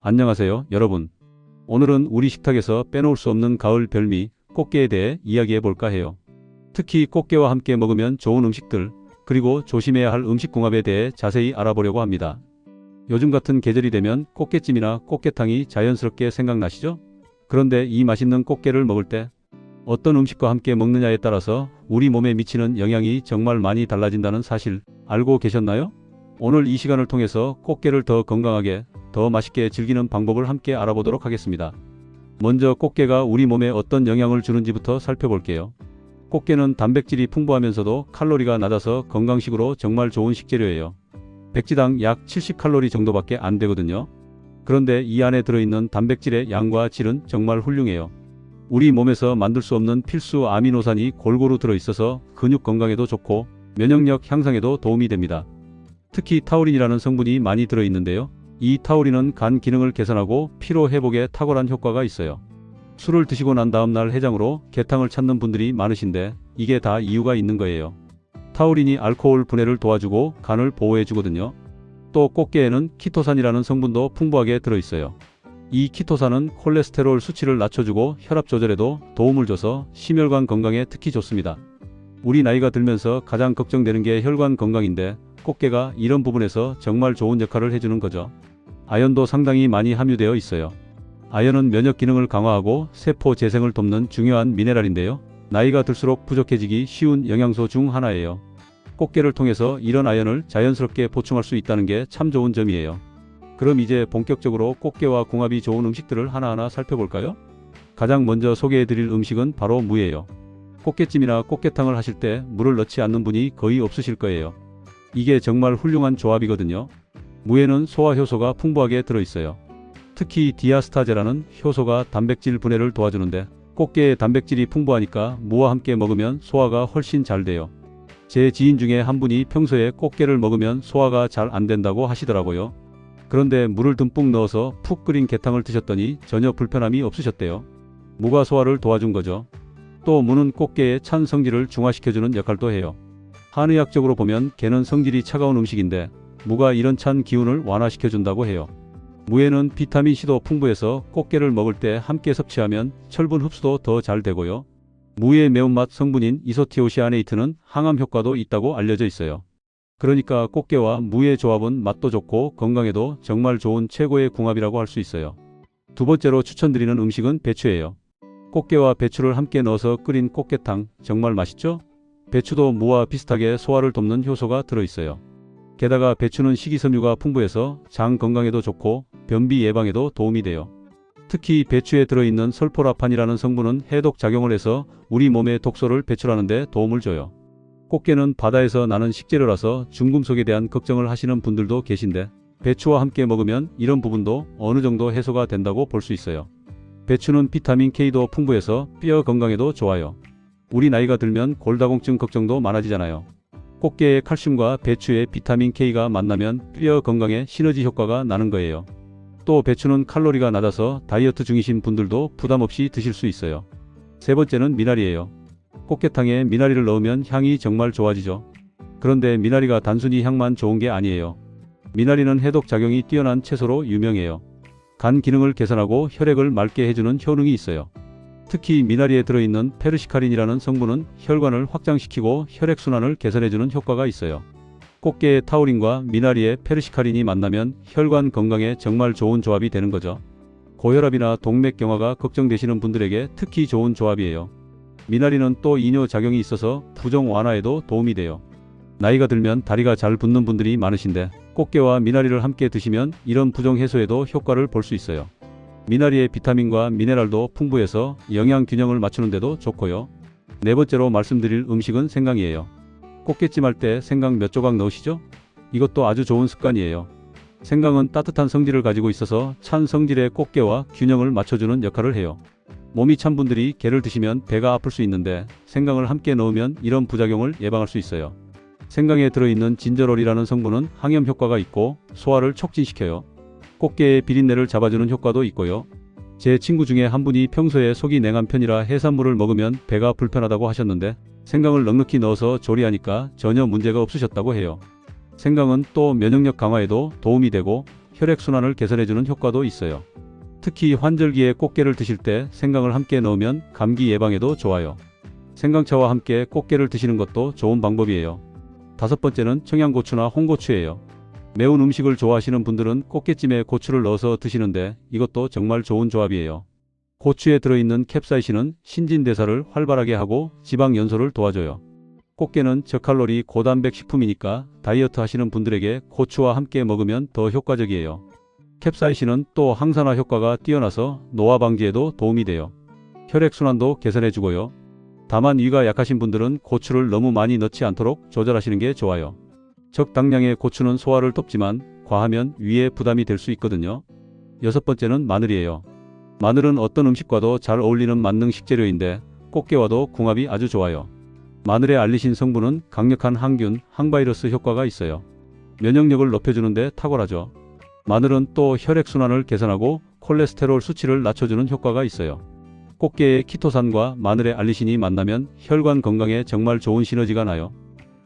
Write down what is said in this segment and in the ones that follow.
안녕하세요, 여러분. 오늘은 우리 식탁에서 빼놓을 수 없는 가을 별미, 꽃게에 대해 이야기해 볼까 해요. 특히 꽃게와 함께 먹으면 좋은 음식들, 그리고 조심해야 할 음식궁합에 대해 자세히 알아보려고 합니다. 요즘 같은 계절이 되면 꽃게찜이나 꽃게탕이 자연스럽게 생각나시죠? 그런데 이 맛있는 꽃게를 먹을 때 어떤 음식과 함께 먹느냐에 따라서 우리 몸에 미치는 영향이 정말 많이 달라진다는 사실 알고 계셨나요? 오늘 이 시간을 통해서 꽃게를 더 건강하게, 더 맛있게 즐기는 방법을 함께 알아보도록 하겠습니다. 먼저 꽃게가 우리 몸에 어떤 영향을 주는지부터 살펴볼게요. 꽃게는 단백질이 풍부하면서도 칼로리가 낮아서 건강식으로 정말 좋은 식재료예요. 백지당 약 70칼로리 정도밖에 안 되거든요. 그런데 이 안에 들어있는 단백질의 양과 질은 정말 훌륭해요. 우리 몸에서 만들 수 없는 필수 아미노산이 골고루 들어있어서 근육 건강에도 좋고 면역력 향상에도 도움이 됩니다. 특히 타우린이라는 성분이 많이 들어있는데요. 이 타우린은 간 기능을 개선하고 피로 회복에 탁월한 효과가 있어요. 술을 드시고 난 다음 날 해장으로 게탕을 찾는 분들이 많으신데 이게 다 이유가 있는 거예요. 타우린이 알코올 분해를 도와주고 간을 보호해 주거든요. 또 꽃게에는 키토산이라는 성분도 풍부하게 들어있어요. 이 키토산은 콜레스테롤 수치를 낮춰주고 혈압 조절에도 도움을 줘서 심혈관 건강에 특히 좋습니다. 우리 나이가 들면서 가장 걱정되는 게 혈관 건강인데 꽃게가 이런 부분에서 정말 좋은 역할을 해주는 거죠. 아연도 상당히 많이 함유되어 있어요. 아연은 면역 기능을 강화하고 세포 재생을 돕는 중요한 미네랄인데요. 나이가 들수록 부족해지기 쉬운 영양소 중 하나예요. 꽃게를 통해서 이런 아연을 자연스럽게 보충할 수 있다는 게 참 좋은 점이에요. 그럼 이제 본격적으로 꽃게와 궁합이 좋은 음식들을 하나하나 살펴볼까요? 가장 먼저 소개해드릴 음식은 바로 무예요. 꽃게찜이나 꽃게탕을 하실 때 무를 넣지 않는 분이 거의 없으실 거예요. 이게 정말 훌륭한 조합이거든요. 무에는 소화효소가 풍부하게 들어있어요. 특히 디아스타제라는 효소가 단백질 분해를 도와주는데 꽃게의 단백질이 풍부하니까 무와 함께 먹으면 소화가 훨씬 잘 돼요. 제 지인 중에 한 분이 평소에 꽃게를 먹으면 소화가 잘 안 된다고 하시더라고요. 그런데 물을 듬뿍 넣어서 푹 끓인 게탕을 드셨더니 전혀 불편함이 없으셨대요. 무가 소화를 도와준 거죠. 또 무는 꽃게의 찬 성질을 중화시켜주는 역할도 해요. 한의학적으로 보면 게는 성질이 차가운 음식인데 무가 이런 찬 기운을 완화시켜준다고 해요. 무에는 비타민C도 풍부해서 꽃게를 먹을 때 함께 섭취하면 철분 흡수도 더 잘 되고요. 무의 매운맛 성분인 이소티오시아네이트는 항암 효과도 있다고 알려져 있어요. 그러니까 꽃게와 무의 조합은 맛도 좋고 건강에도 정말 좋은 최고의 궁합이라고 할 수 있어요. 두 번째로 추천드리는 음식은 배추예요. 꽃게와 배추를 함께 넣어서 끓인 꽃게탕 정말 맛있죠? 배추도 무와 비슷하게 소화를 돕는 효소가 들어있어요. 게다가 배추는 식이섬유가 풍부해서 장 건강에도 좋고 변비 예방에도 도움이 돼요. 특히 배추에 들어있는 설포라판이라는 성분은 해독 작용을 해서 우리 몸의 독소를 배출하는 데 도움을 줘요. 꽃게는 바다에서 나는 식재료라서 중금속에 대한 걱정을 하시는 분들도 계신데 배추와 함께 먹으면 이런 부분도 어느 정도 해소가 된다고 볼 수 있어요. 배추는 비타민 K도 풍부해서 뼈 건강에도 좋아요. 우리 나이가 들면 골다공증 걱정도 많아지잖아요. 꽃게의 칼슘과 배추의 비타민 K가 만나면 뼈 건강에 시너지 효과가 나는 거예요. 또 배추는 칼로리가 낮아서 다이어트 중이신 분들도 부담 없이 드실 수 있어요. 세 번째는 미나리예요. 꽃게탕에 미나리를 넣으면 향이 정말 좋아지죠. 그런데 미나리가 단순히 향만 좋은 게 아니에요. 미나리는 해독 작용이 뛰어난 채소로 유명해요. 간 기능을 개선하고 혈액을 맑게 해주는 효능이 있어요. 특히 미나리에 들어있는 페르시카린이라는 성분은 혈관을 확장시키고 혈액순환을 개선해주는 효과가 있어요. 꽃게의 타우린과 미나리의 페르시카린이 만나면 혈관 건강에 정말 좋은 조합이 되는 거죠. 고혈압이나 동맥경화가 걱정되시는 분들에게 특히 좋은 조합이에요. 미나리는 또 이뇨작용이 있어서 부종 완화에도 도움이 돼요. 나이가 들면 다리가 잘 붓는 분들이 많으신데 꽃게와 미나리를 함께 드시면 이런 부종 해소에도 효과를 볼 수 있어요. 미나리의 비타민과 미네랄도 풍부해서 영양 균형을 맞추는 데도 좋고요. 네 번째로 말씀드릴 음식은 생강이에요. 꽃게찜 할 때 생강 몇 조각 넣으시죠? 이것도 아주 좋은 습관이에요. 생강은 따뜻한 성질을 가지고 있어서 찬 성질의 꽃게와 균형을 맞춰주는 역할을 해요. 몸이 찬 분들이 게를 드시면 배가 아플 수 있는데 생강을 함께 넣으면 이런 부작용을 예방할 수 있어요. 생강에 들어있는 진저롤이라는 성분은 항염 효과가 있고 소화를 촉진시켜요. 꽃게의 비린내를 잡아주는 효과도 있고요. 제 친구 중에 한 분이 평소에 속이 냉한 편이라 해산물을 먹으면 배가 불편하다고 하셨는데 생강을 넉넉히 넣어서 조리하니까 전혀 문제가 없으셨다고 해요. 생강은 또 면역력 강화에도 도움이 되고 혈액순환을 개선해주는 효과도 있어요. 특히 환절기에 꽃게를 드실 때 생강을 함께 넣으면 감기 예방에도 좋아요. 생강차와 함께 꽃게를 드시는 것도 좋은 방법이에요. 다섯 번째는 청양고추나 홍고추예요. 매운 음식을 좋아하시는 분들은 꽃게찜에 고추를 넣어서 드시는데 이것도 정말 좋은 조합이에요. 고추에 들어있는 캡사이신은 신진대사를 활발하게 하고 지방 연소를 도와줘요. 꽃게는 저칼로리 고단백 식품이니까 다이어트 하시는 분들에게 고추와 함께 먹으면 더 효과적이에요. 캡사이신은 또 항산화 효과가 뛰어나서 노화 방지에도 도움이 돼요. 혈액순환도 개선해주고요. 다만 위가 약하신 분들은 고추를 너무 많이 넣지 않도록 조절하시는 게 좋아요. 적당량의 고추는 소화를 돕지만 과하면 위에 부담이 될 수 있거든요. 여섯 번째는 마늘이에요. 마늘은 어떤 음식과도 잘 어울리는 만능 식재료인데 꽃게와도 궁합이 아주 좋아요. 마늘의 알리신 성분은 강력한 항균, 항바이러스 효과가 있어요. 면역력을 높여주는데 탁월하죠. 마늘은 또 혈액순환을 개선하고 콜레스테롤 수치를 낮춰주는 효과가 있어요. 꽃게의 키토산과 마늘의 알리신이 만나면 혈관 건강에 정말 좋은 시너지가 나요.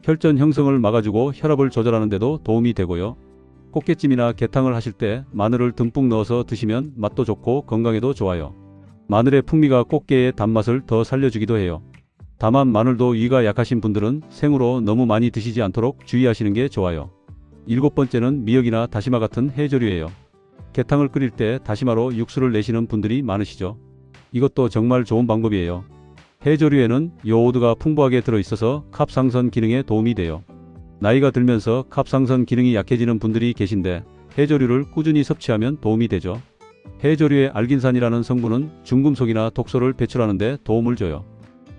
혈전 형성을 막아주고 혈압을 조절하는 데도 도움이 되고요. 꽃게찜이나 게탕을 하실 때 마늘을 듬뿍 넣어서 드시면 맛도 좋고 건강에도 좋아요. 마늘의 풍미가 꽃게의 단맛을 더 살려주기도 해요. 다만 마늘도 위가 약하신 분들은 생으로 너무 많이 드시지 않도록 주의하시는 게 좋아요. 일곱 번째는 미역이나 다시마 같은 해조류예요. 게탕을 끓일 때 다시마로 육수를 내시는 분들이 많으시죠. 이것도 정말 좋은 방법이에요. 해조류에는 요오드가 풍부하게 들어있어서 갑상선 기능에 도움이 돼요. 나이가 들면서 갑상선 기능이 약해지는 분들이 계신데 해조류를 꾸준히 섭취하면 도움이 되죠. 해조류의 알긴산이라는 성분은 중금속이나 독소를 배출하는 데 도움을 줘요.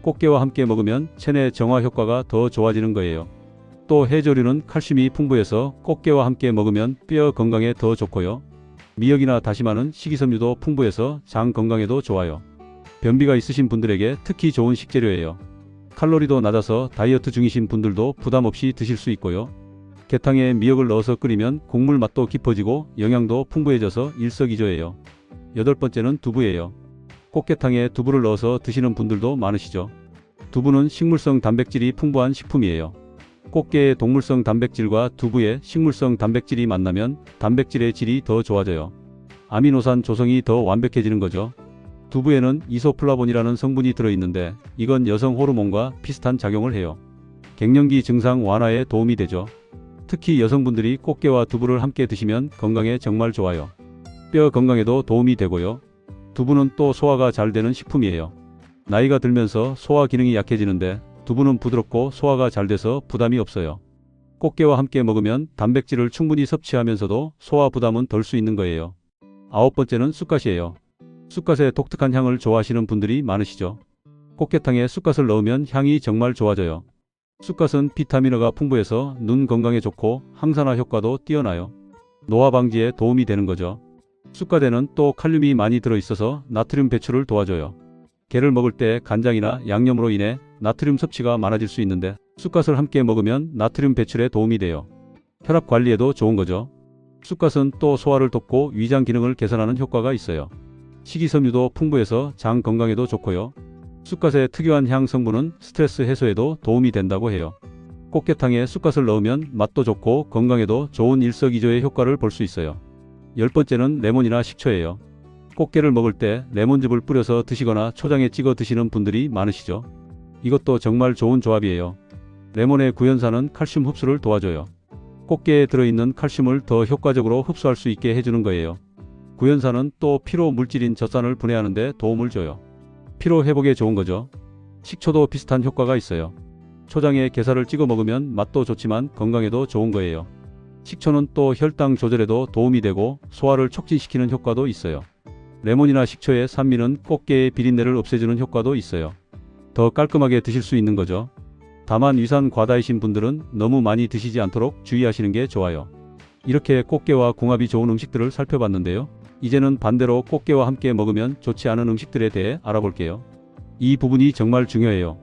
꽃게와 함께 먹으면 체내 정화 효과가 더 좋아지는 거예요. 또 해조류는 칼슘이 풍부해서 꽃게와 함께 먹으면 뼈 건강에 더 좋고요. 미역이나 다시마는 식이섬유도 풍부해서 장 건강에도 좋아요. 변비가 있으신 분들에게 특히 좋은 식재료예요. 칼로리도 낮아서 다이어트 중이신 분들도 부담 없이 드실 수 있고요. 게탕에 미역을 넣어서 끓이면 국물 맛도 깊어지고 영양도 풍부해져서 일석이조예요. 여덟 번째는 두부예요. 꽃게탕에 두부를 넣어서 드시는 분들도 많으시죠. 두부는 식물성 단백질이 풍부한 식품이에요. 꽃게의 동물성 단백질과 두부의 식물성 단백질이 만나면 단백질의 질이 더 좋아져요. 아미노산 조성이 더 완벽해지는 거죠. 두부에는 이소플라본이라는 성분이 들어있는데 이건 여성 호르몬과 비슷한 작용을 해요. 갱년기 증상 완화에 도움이 되죠. 특히 여성분들이 꽃게와 두부를 함께 드시면 건강에 정말 좋아요. 뼈 건강에도 도움이 되고요. 두부는 또 소화가 잘 되는 식품이에요. 나이가 들면서 소화 기능이 약해지는데 두부는 부드럽고 소화가 잘 돼서 부담이 없어요. 꽃게와 함께 먹으면 단백질을 충분히 섭취하면서도 소화 부담은 덜 수 있는 거예요. 아홉 번째는 쑥갓이에요. 쑥갓의 독특한 향을 좋아하시는 분들이 많으시죠. 꽃게탕에 쑥갓을 넣으면 향이 정말 좋아져요. 쑥갓은 비타민어가 풍부해서 눈 건강에 좋고 항산화 효과도 뛰어나요. 노화 방지에 도움이 되는 거죠. 쑥갓에는 또 칼륨이 많이 들어있어서 나트륨 배출을 도와줘요. 게를 먹을 때 간장이나 양념으로 인해 나트륨 섭취가 많아질 수 있는데 쑥갓을 함께 먹으면 나트륨 배출에 도움이 돼요. 혈압 관리에도 좋은 거죠. 쑥갓은 또 소화를 돕고 위장 기능을 개선하는 효과가 있어요. 식이섬유도 풍부해서 장 건강에도 좋고요. 쑥갓의 특유한 향 성분은 스트레스 해소에도 도움이 된다고 해요. 꽃게탕에 쑥갓을 넣으면 맛도 좋고 건강에도 좋은 일석이조의 효과를 볼 수 있어요. 열 번째는 레몬이나 식초예요. 꽃게를 먹을 때 레몬즙을 뿌려서 드시거나 초장에 찍어 드시는 분들이 많으시죠. 이것도 정말 좋은 조합이에요. 레몬의 구연산은 칼슘 흡수를 도와줘요. 꽃게에 들어있는 칼슘을 더 효과적으로 흡수할 수 있게 해주는 거예요. 구연산은 또 피로 물질인 젖산을 분해하는 데 도움을 줘요. 피로 회복에 좋은 거죠. 식초도 비슷한 효과가 있어요. 초장에 게살을 찍어 먹으면 맛도 좋지만 건강에도 좋은 거예요. 식초는 또 혈당 조절에도 도움이 되고 소화를 촉진시키는 효과도 있어요. 레몬이나 식초의 산미는 꽃게의 비린내를 없애주는 효과도 있어요. 더 깔끔하게 드실 수 있는 거죠. 다만 위산 과다이신 분들은 너무 많이 드시지 않도록 주의하시는 게 좋아요. 이렇게 꽃게와 궁합이 좋은 음식들을 살펴봤는데요. 이제는 반대로 꽃게와 함께 먹으면 좋지 않은 음식들에 대해 알아볼게요. 이 부분이 정말 중요해요.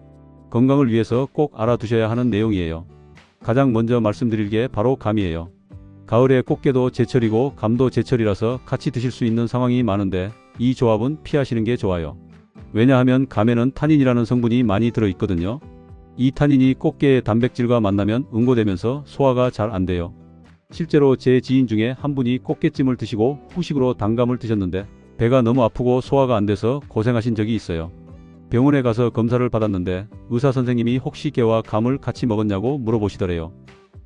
건강을 위해서 꼭 알아두셔야 하는 내용이에요. 가장 먼저 말씀드릴 게 바로 감이에요. 가을에 꽃게도 제철이고 감도 제철이라서 같이 드실 수 있는 상황이 많은데 이 조합은 피하시는 게 좋아요. 왜냐하면 감에는 타닌이라는 성분이 많이 들어있거든요. 이 타닌이 꽃게의 단백질과 만나면 응고되면서 소화가 잘 안 돼요. 실제로 제 지인 중에 한 분이 꽃게찜을 드시고 후식으로 단감을 드셨는데 배가 너무 아프고 소화가 안 돼서 고생하신 적이 있어요. 병원에 가서 검사를 받았는데 의사 선생님이 혹시 게와 감을 같이 먹었냐고 물어보시더래요.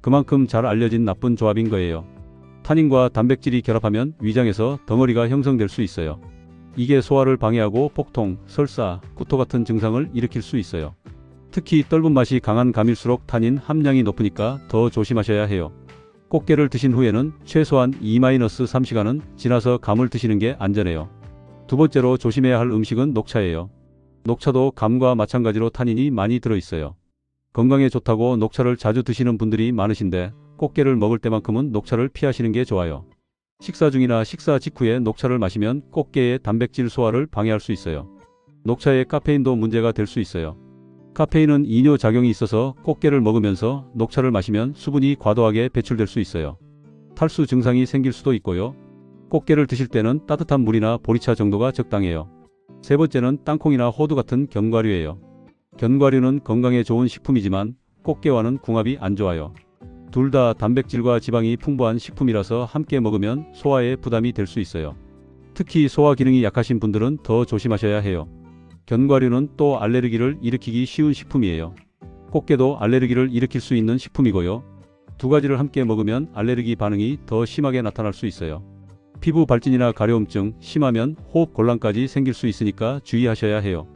그만큼 잘 알려진 나쁜 조합인 거예요. 탄닌과 단백질이 결합하면 위장에서 덩어리가 형성될 수 있어요. 이게 소화를 방해하고 복통, 설사, 구토 같은 증상을 일으킬 수 있어요. 특히 떫은 맛이 강한 감일수록 탄닌 함량이 높으니까 더 조심하셔야 해요. 꽃게를 드신 후에는 최소한 2-3시간은 지나서 감을 드시는 게 안전해요. 두 번째로 조심해야 할 음식은 녹차예요. 녹차도 감과 마찬가지로 탄닌이 많이 들어있어요. 건강에 좋다고 녹차를 자주 드시는 분들이 많으신데 꽃게를 먹을 때만큼은 녹차를 피하시는 게 좋아요. 식사 중이나 식사 직후에 녹차를 마시면 꽃게의 단백질 소화를 방해할 수 있어요. 녹차의 카페인도 문제가 될 수 있어요. 카페인은 이뇨 작용이 있어서 꽃게를 먹으면서 녹차를 마시면 수분이 과도하게 배출될 수 있어요. 탈수 증상이 생길 수도 있고요. 꽃게를 드실 때는 따뜻한 물이나 보리차 정도가 적당해요. 세 번째는 땅콩이나 호두 같은 견과류예요. 견과류는 건강에 좋은 식품이지만 꽃게와는 궁합이 안 좋아요. 둘 다 단백질과 지방이 풍부한 식품이라서 함께 먹으면 소화에 부담이 될 수 있어요. 특히 소화 기능이 약하신 분들은 더 조심하셔야 해요. 견과류는 또 알레르기를 일으키기 쉬운 식품이에요. 꽃게도 알레르기를 일으킬 수 있는 식품이고요. 두 가지를 함께 먹으면 알레르기 반응이 더 심하게 나타날 수 있어요. 피부 발진이나 가려움증, 심하면 호흡 곤란까지 생길 수 있으니까 주의하셔야 해요.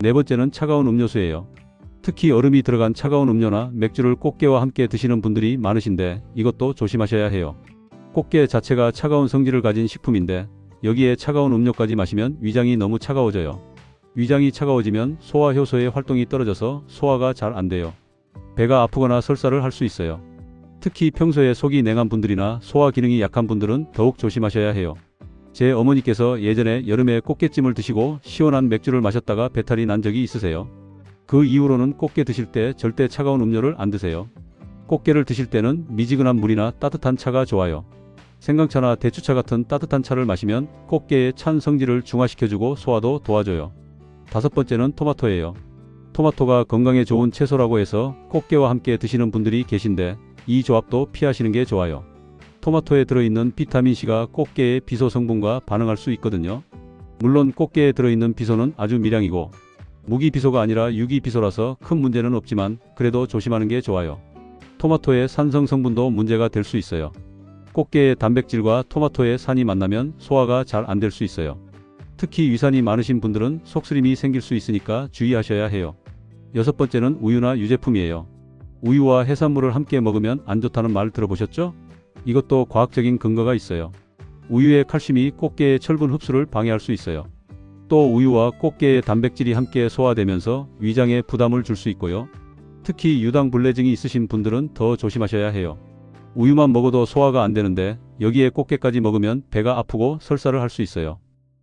네 번째는 차가운 음료수예요. 특히 얼음이 들어간 차가운 음료나 맥주를 꽃게와 함께 드시는 분들이 많으신데 이것도 조심하셔야 해요. 꽃게 자체가 차가운 성질을 가진 식품인데 여기에 차가운 음료까지 마시면 위장이 너무 차가워져요. 위장이 차가워지면 소화 효소의 활동이 떨어져서 소화가 잘 안 돼요. 배가 아프거나 설사를 할 수 있어요. 특히 평소에 속이 냉한 분들이나 소화 기능이 약한 분들은 더욱 조심하셔야 해요. 제 어머니께서 예전에 여름에 꽃게찜을 드시고 시원한 맥주를 마셨다가 배탈이 난 적이 있으세요. 그 이후로는 꽃게 드실 때 절대 차가운 음료를 안 드세요. 꽃게를 드실 때는 미지근한 물이나 따뜻한 차가 좋아요. 생강차나 대추차 같은 따뜻한 차를 마시면 꽃게의 찬 성질을 중화시켜주고 소화도 도와줘요. 다섯 번째는 토마토예요. 토마토가 건강에 좋은 채소라고 해서 꽃게와 함께 드시는 분들이 계신데 이 조합도 피하시는 게 좋아요. 토마토에 들어있는 비타민C가 꽃게의 비소 성분과 반응할 수 있거든요. 물론 꽃게에 들어있는 비소는 아주 미량이고 무기비소가 아니라 유기비소라서 큰 문제는 없지만 그래도 조심하는 게 좋아요. 토마토의 산성 성분도 문제가 될 수 있어요. 꽃게의 단백질과 토마토의 산이 만나면 소화가 잘 안 될 수 있어요. 특히 위산이 많으신 분들은 속쓰림이 생길 수 있으니까 주의하셔야 해요. 여섯 번째는 우유나 유제품이에요. 우유와 해산물을 함께 먹으면 안 좋다는 말 들어보셨죠? 이것도 과학적인 근거가 있어요. 우유의 칼슘이 꽃게의 철분 흡수를 방해할 수 있어요. 또 우유와 꽃게의 단백질이 함께 소화되면서 위장에 부담을 줄 수 있고요. 특히 유당불내증이 있으신 분들은 더 조심하셔야 해요. 우유만 먹어도 소화가 안 되는데 여기에 꽃게까지 먹으면 배가 아프고 설사를 할 수 있어요.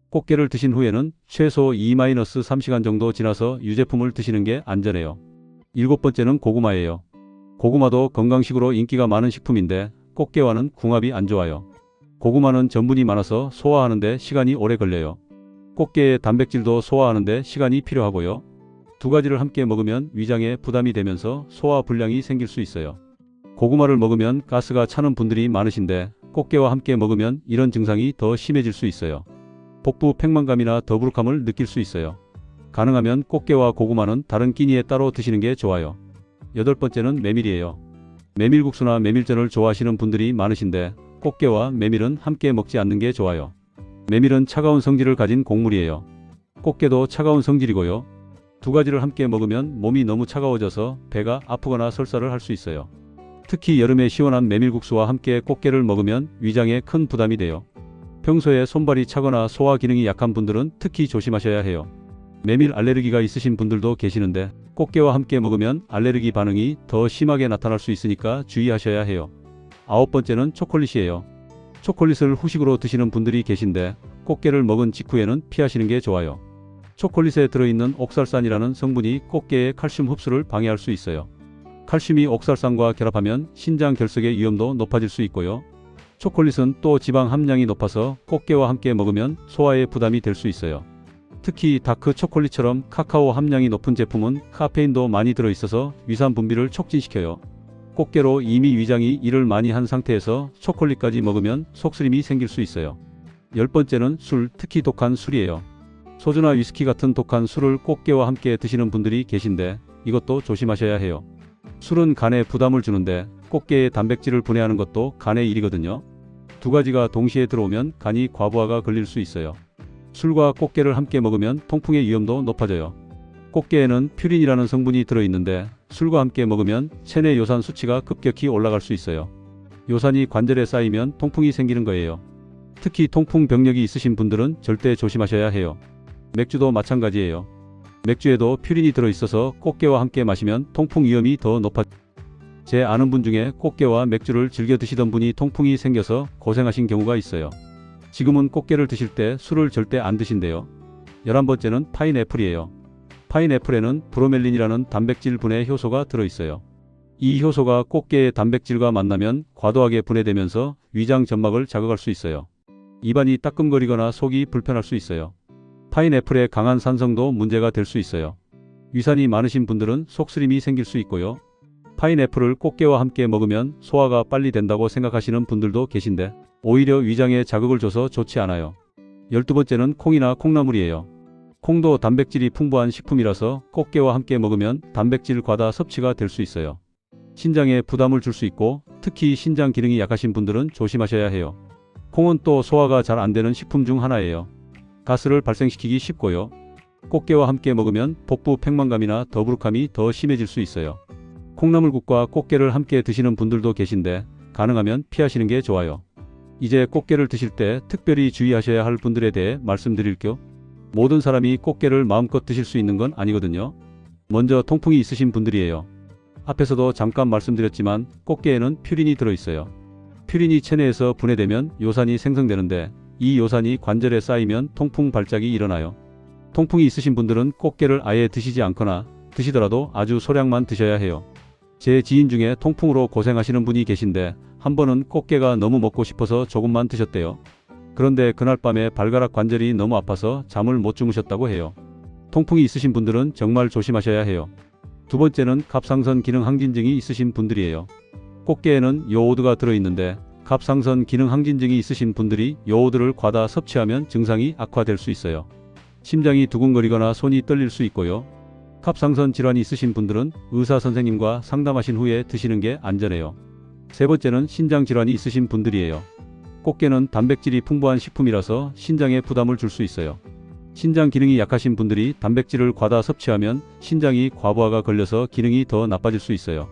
꽃게를 드신 후에는 최소 2-3시간 정도 지나서 유제품을 드시는 게 안전해요. 일곱 번째는 고구마예요. 고구마도 건강식으로 인기가 많은 식품인데 꽃게와는 궁합이 안 좋아요. 고구마는 전분이 많아서 소화하는데 시간이 오래 걸려요. 꽃게의 단백질도 소화하는데 시간이 필요하고요. 두 가지를 함께 먹으면 위장에 부담이 되면서 소화 불량이 생길 수 있어요. 고구마를 먹으면 가스가 차는 분들이 많으신데 꽃게와 함께 먹으면 이런 증상이 더 심해질 수 있어요. 복부 팽만감이나 더부룩함을 느낄 수 있어요. 가능하면 꽃게와 고구마는 다른 끼니에 따로 드시는 게 좋아요. 여덟 번째는 메밀이에요. 메밀국수나 메밀전을 좋아하시는 분들이 많으신데 꽃게와 메밀은 함께 먹지 않는 게 좋아요. 메밀은 차가운 성질을 가진 곡물이에요. 꽃게도 차가운 성질이고요. 두 가지를 함께 먹으면 몸이 너무 차가워져서 배가 아프거나 설사를 할 수 있어요. 특히 여름에 시원한 메밀국수와 함께 꽃게를 먹으면 위장에 큰 부담이 돼요. 평소에 손발이 차거나 소화 기능이 약한 분들은 특히 조심하셔야 해요. 메밀 알레르기가 있으신 분들도 계시는데 꽃게와 함께 먹으면 알레르기 반응이 더 심하게 나타날 수 있으니까 주의하셔야 해요. 아홉 번째는 초콜릿이에요. 초콜릿을 후식으로 드시는 분들이 계신데 꽃게를 먹은 직후에는 피하시는 게 좋아요. 초콜릿에 들어있는 옥살산이라는 성분이 꽃게의 칼슘 흡수를 방해할 수 있어요. 칼슘이 옥살산과 결합하면 신장 결석의 위험도 높아질 수 있고요. 초콜릿은 또 지방 함량이 높아서 꽃게와 함께 먹으면 소화에 부담이 될 수 있어요. 특히 다크 초콜릿처럼 카카오 함량이 높은 제품은 카페인도 많이 들어있어서 위산 분비를 촉진시켜요. 꽃게로 이미 위장이 일을 많이 한 상태에서 초콜릿까지 먹으면 속쓰림이 생길 수 있어요. 10번째는 술, 특히 독한 술이에요. 소주나 위스키 같은 독한 술을 꽃게와 함께 드시는 분들이 계신데 이것도 조심하셔야 해요. 술은 간에 부담을 주는데 꽃게의 단백질을 분해하는 것도 간의 일이거든요. 두 가지가 동시에 들어오면 간이 과부하가 걸릴 수 있어요. 술과 꽃게를 함께 먹으면 통풍의 위험도 높아져요. 꽃게에는 퓨린이라는 성분이 들어있는데 술과 함께 먹으면 체내 요산 수치가 급격히 올라갈 수 있어요. 요산이 관절에 쌓이면 통풍이 생기는 거예요. 특히 통풍 병력이 있으신 분들은 절대 조심하셔야 해요. 맥주도 마찬가지예요. 맥주에도 퓨린이 들어있어서 꽃게와 함께 마시면 통풍 위험이 더 높아져요. 제 아는 분 중에 꽃게와 맥주를 즐겨 드시던 분이 통풍이 생겨서 고생하신 경우가 있어요. 지금은 꽃게를 드실 때 술을 절대 안 드신대요. 11번째는 파인애플이에요. 파인애플에는 브로멜린이라는 단백질 분해 효소가 들어있어요. 이 효소가 꽃게의 단백질과 만나면 과도하게 분해되면서 위장 점막을 자극할 수 있어요. 입안이 따끔거리거나 속이 불편할 수 있어요. 파인애플의 강한 산성도 문제가 될 수 있어요. 위산이 많으신 분들은 속쓰림이 생길 수 있고요. 파인애플을 꽃게와 함께 먹으면 소화가 빨리 된다고 생각하시는 분들도 계신데 오히려 위장에 자극을 줘서 좋지 않아요. 12번째는 콩이나 콩나물이에요. 콩도 단백질이 풍부한 식품이라서 꽃게와 함께 먹으면 단백질 과다 섭취가 될 수 있어요. 신장에 부담을 줄 수 있고 특히 신장 기능이 약하신 분들은 조심하셔야 해요. 콩은 또 소화가 잘 안 되는 식품 중 하나예요. 가스를 발생시키기 쉽고요. 꽃게와 함께 먹으면 복부 팽만감이나 더부룩함이 더 심해질 수 있어요. 콩나물국과 꽃게를 함께 드시는 분들도 계신데 가능하면 피하시는 게 좋아요. 이제 꽃게를 드실 때 특별히 주의하셔야 할 분들에 대해 말씀드릴게요. 모든 사람이 꽃게를 마음껏 드실 수 있는 건 아니거든요. 먼저 통풍이 있으신 분들이에요. 앞에서도 잠깐 말씀드렸지만 꽃게에는 퓨린이 들어있어요. 퓨린이 체내에서 분해되면 요산이 생성되는데 이 요산이 관절에 쌓이면 통풍 발작이 일어나요. 통풍이 있으신 분들은 꽃게를 아예 드시지 않거나 드시더라도 아주 소량만 드셔야 해요. 제 지인 중에 통풍으로 고생하시는 분이 계신데 한 번은 꽃게가 너무 먹고 싶어서 조금만 드셨대요. 그런데 그날 밤에 발가락 관절이 너무 아파서 잠을 못 주무셨다고 해요. 통풍이 있으신 분들은 정말 조심하셔야 해요. 두 번째는 갑상선 기능 항진증이 있으신 분들이에요. 꽃게에는 요오드가 들어있는데 갑상선 기능 항진증이 있으신 분들이 요오드를 과다 섭취하면 증상이 악화될 수 있어요. 심장이 두근거리거나 손이 떨릴 수 있고요. 갑상선 질환이 있으신 분들은 의사 선생님과 상담하신 후에 드시는 게 안전해요. 세 번째는 신장 질환이 있으신 분들이에요. 꽃게는 단백질이 풍부한 식품이라서 신장에 부담을 줄 수 있어요. 신장 기능이 약하신 분들이 단백질을 과다 섭취하면 신장이 과부하가 걸려서 기능이 더 나빠질 수 있어요.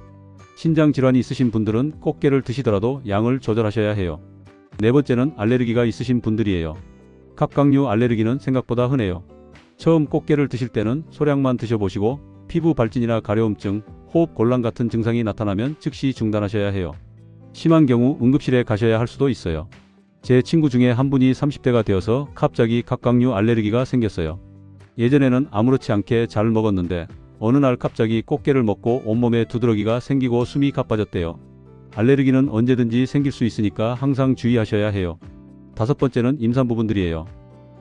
신장 질환이 있으신 분들은 꽃게를 드시더라도 양을 조절하셔야 해요. 네 번째는 알레르기가 있으신 분들이에요. 갑각류 알레르기는 생각보다 흔해요. 처음 꽃게를 드실 때는 소량만 드셔보시고 피부 발진이나 가려움증, 호흡 곤란 같은 증상이 나타나면 즉시 중단하셔야 해요. 심한 경우 응급실에 가셔야 할 수도 있어요. 제 친구 중에 한 분이 30대가 되어서 갑자기 갑각류 알레르기가 생겼어요. 예전에는 아무렇지 않게 잘 먹었는데 어느 날 갑자기 꽃게를 먹고 온몸에 두드러기가 생기고 숨이 가빠졌대요. 알레르기는 언제든지 생길 수 있으니까 항상 주의하셔야 해요. 다섯 번째는 임산부분들이에요.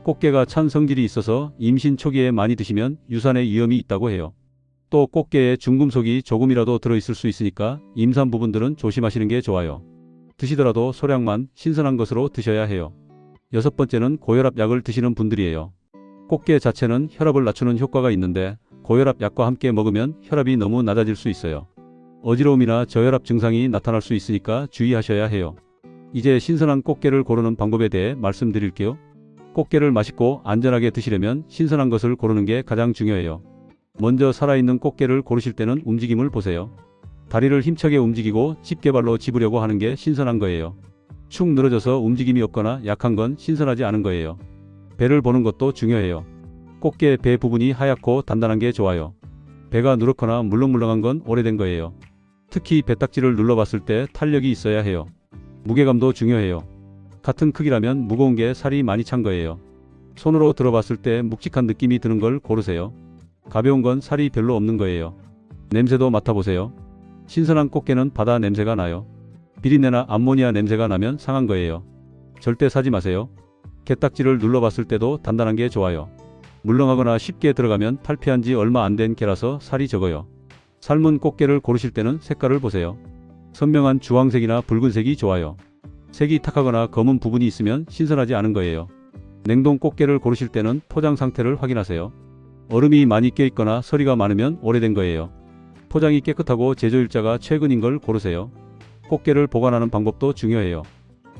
꽃게가 찬 성질이 있어서 임신 초기에 많이 드시면 유산의 위험이 있다고 해요. 또 꽃게에 중금속이 조금이라도 들어있을 수 있으니까 임산부분들은 조심하시는 게 좋아요. 드시더라도 소량만 신선한 것으로 드셔야 해요. 여섯 번째는 고혈압 약을 드시는 분들이에요. 꽃게 자체는 혈압을 낮추는 효과가 있는데 고혈압 약과 함께 먹으면 혈압이 너무 낮아질 수 있어요. 어지러움이나 저혈압 증상이 나타날 수 있으니까 주의하셔야 해요. 이제 신선한 꽃게를 고르는 방법에 대해 말씀드릴게요. 꽃게를 맛있고 안전하게 드시려면 신선한 것을 고르는 게 가장 중요해요. 먼저 살아있는 꽃게를 고르실 때는 움직임을 보세요. 다리를 힘차게 움직이고 집게발로 집으려고 하는 게 신선한 거예요. 축 늘어져서 움직임이 없거나 약한 건 신선하지 않은 거예요. 배를 보는 것도 중요해요. 꽃게 배 부분이 하얗고 단단한 게 좋아요. 배가 누렇거나 물렁물렁한 건 오래된 거예요. 특히 배딱지를 눌러봤을 때 탄력이 있어야 해요. 무게감도 중요해요. 같은 크기라면 무거운 게 살이 많이 찬 거예요. 손으로 들어봤을 때 묵직한 느낌이 드는 걸 고르세요. 가벼운 건 살이 별로 없는 거예요. 냄새도 맡아보세요. 신선한 꽃게는 바다 냄새가 나요. 비린내나 암모니아 냄새가 나면 상한 거예요. 절대 사지 마세요. 게딱지를 눌러봤을 때도 단단한 게 좋아요. 물렁하거나 쉽게 들어가면 탈피한 지 얼마 안 된 게라서 살이 적어요. 삶은 꽃게를 고르실 때는 색깔을 보세요. 선명한 주황색이나 붉은색이 좋아요. 색이 탁하거나 검은 부분이 있으면 신선하지 않은 거예요. 냉동 꽃게를 고르실 때는 포장 상태를 확인하세요. 얼음이 많이 껴있거나 서리가 많으면 오래된 거예요. 포장이 깨끗하고 제조일자가 최근인 걸 고르세요. 꽃게를 보관하는 방법도 중요해요.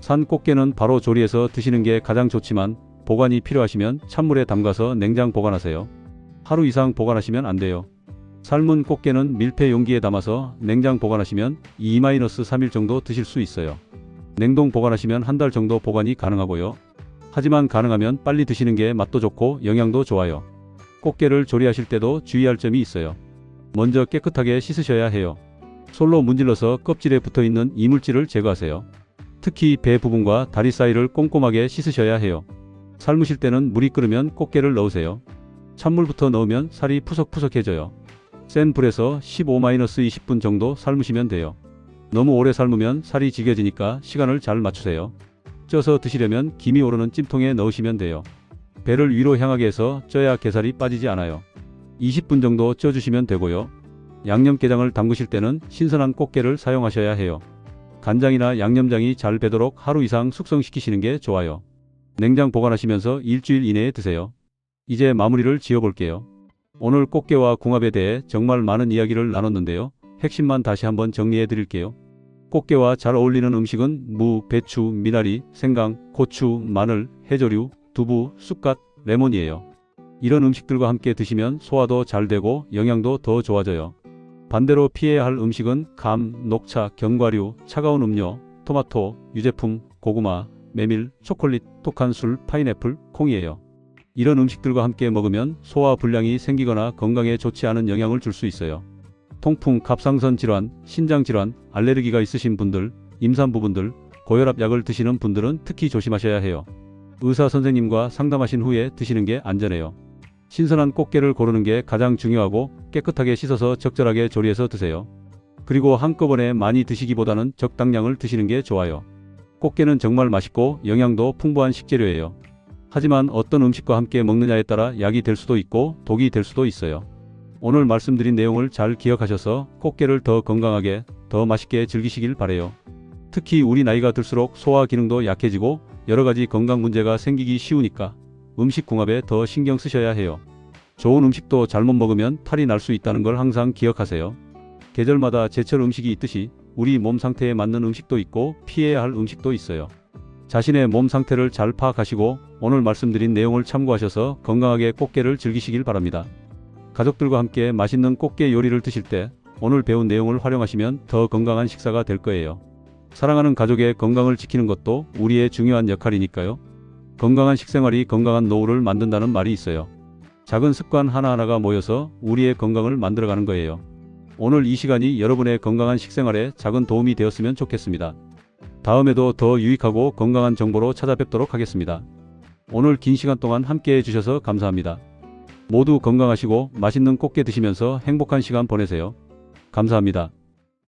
산 꽃게는 바로 조리해서 드시는 게 가장 좋지만 보관이 필요하시면 찬물에 담가서 냉장 보관하세요. 하루 이상 보관하시면 안 돼요. 삶은 꽃게는 밀폐 용기에 담아서 냉장 보관하시면 2-3일 정도 드실 수 있어요. 냉동 보관하시면 한 달 정도 보관이 가능하고요. 하지만 가능하면 빨리 드시는 게 맛도 좋고 영양도 좋아요. 꽃게를 조리하실 때도 주의할 점이 있어요. 먼저 깨끗하게 씻으셔야 해요. 솔로 문질러서 껍질에 붙어있는 이물질을 제거하세요. 특히 배 부분과 다리 사이를 꼼꼼하게 씻으셔야 해요. 삶으실 때는 물이 끓으면 꽃게를 넣으세요. 찬물부터 넣으면 살이 푸석푸석해져요. 센 불에서 15-20분 정도 삶으시면 돼요. 너무 오래 삶으면 살이 질겨지니까 시간을 잘 맞추세요. 쪄서 드시려면 김이 오르는 찜통에 넣으시면 돼요. 배를 위로 향하게 해서 쪄야 게살이 빠지지 않아요. 20분 정도 쪄주시면 되고요. 양념게장을 담그실 때는 신선한 꽃게를 사용하셔야 해요. 간장이나 양념장이 잘 배도록 하루 이상 숙성시키시는 게 좋아요. 냉장 보관하시면서 일주일 이내에 드세요. 이제 마무리를 지어볼게요. 오늘 꽃게와 궁합에 대해 정말 많은 이야기를 나눴는데요. 핵심만 다시 한번 정리해 드릴게요. 꽃게와 잘 어울리는 음식은 무, 배추, 미나리, 생강, 고추, 마늘, 해조류, 두부, 쑥갓, 레몬이에요. 이런 음식들과 함께 드시면 소화도 잘 되고 영양도 더 좋아져요. 반대로 피해야 할 음식은 감, 녹차, 견과류, 차가운 음료, 토마토, 유제품, 고구마, 메밀, 초콜릿, 독한 술, 파인애플, 콩이에요. 이런 음식들과 함께 먹으면 소화 불량이 생기거나 건강에 좋지 않은 영향을 줄 수 있어요. 통풍, 갑상선 질환, 신장 질환, 알레르기가 있으신 분들, 임산부분들, 고혈압 약을 드시는 분들은 특히 조심하셔야 해요. 의사 선생님과 상담하신 후에 드시는 게 안전해요. 신선한 꽃게를 고르는 게 가장 중요하고 깨끗하게 씻어서 적절하게 조리해서 드세요. 그리고 한꺼번에 많이 드시기보다는 적당량을 드시는 게 좋아요. 꽃게는 정말 맛있고 영양도 풍부한 식재료예요. 하지만 어떤 음식과 함께 먹느냐에 따라 약이 될 수도 있고 독이 될 수도 있어요. 오늘 말씀드린 내용을 잘 기억하셔서 꽃게를 더 건강하게, 더 맛있게 즐기시길 바래요. 특히 우리 나이가 들수록 소화 기능도 약해지고 여러가지 건강 문제가 생기기 쉬우니까 음식 궁합에 더 신경 쓰셔야 해요. 좋은 음식도 잘못 먹으면 탈이 날 수 있다는 걸 항상 기억하세요. 계절마다 제철 음식이 있듯이 우리 몸 상태에 맞는 음식도 있고 피해야 할 음식도 있어요. 자신의 몸 상태를 잘 파악하시고 오늘 말씀드린 내용을 참고하셔서 건강하게 꽃게를 즐기시길 바랍니다. 가족들과 함께 맛있는 꽃게 요리를 드실 때 오늘 배운 내용을 활용하시면 더 건강한 식사가 될 거예요. 사랑하는 가족의 건강을 지키는 것도 우리의 중요한 역할이니까요. 건강한 식생활이 건강한 노후를 만든다는 말이 있어요. 작은 습관 하나하나가 모여서 우리의 건강을 만들어가는 거예요. 오늘 이 시간이 여러분의 건강한 식생활에 작은 도움이 되었으면 좋겠습니다. 다음에도 더 유익하고 건강한 정보로 찾아뵙도록 하겠습니다. 오늘 긴 시간 동안 함께 해주셔서 감사합니다. 모두 건강하시고 맛있는 꽃게 드시면서 행복한 시간 보내세요. 감사합니다.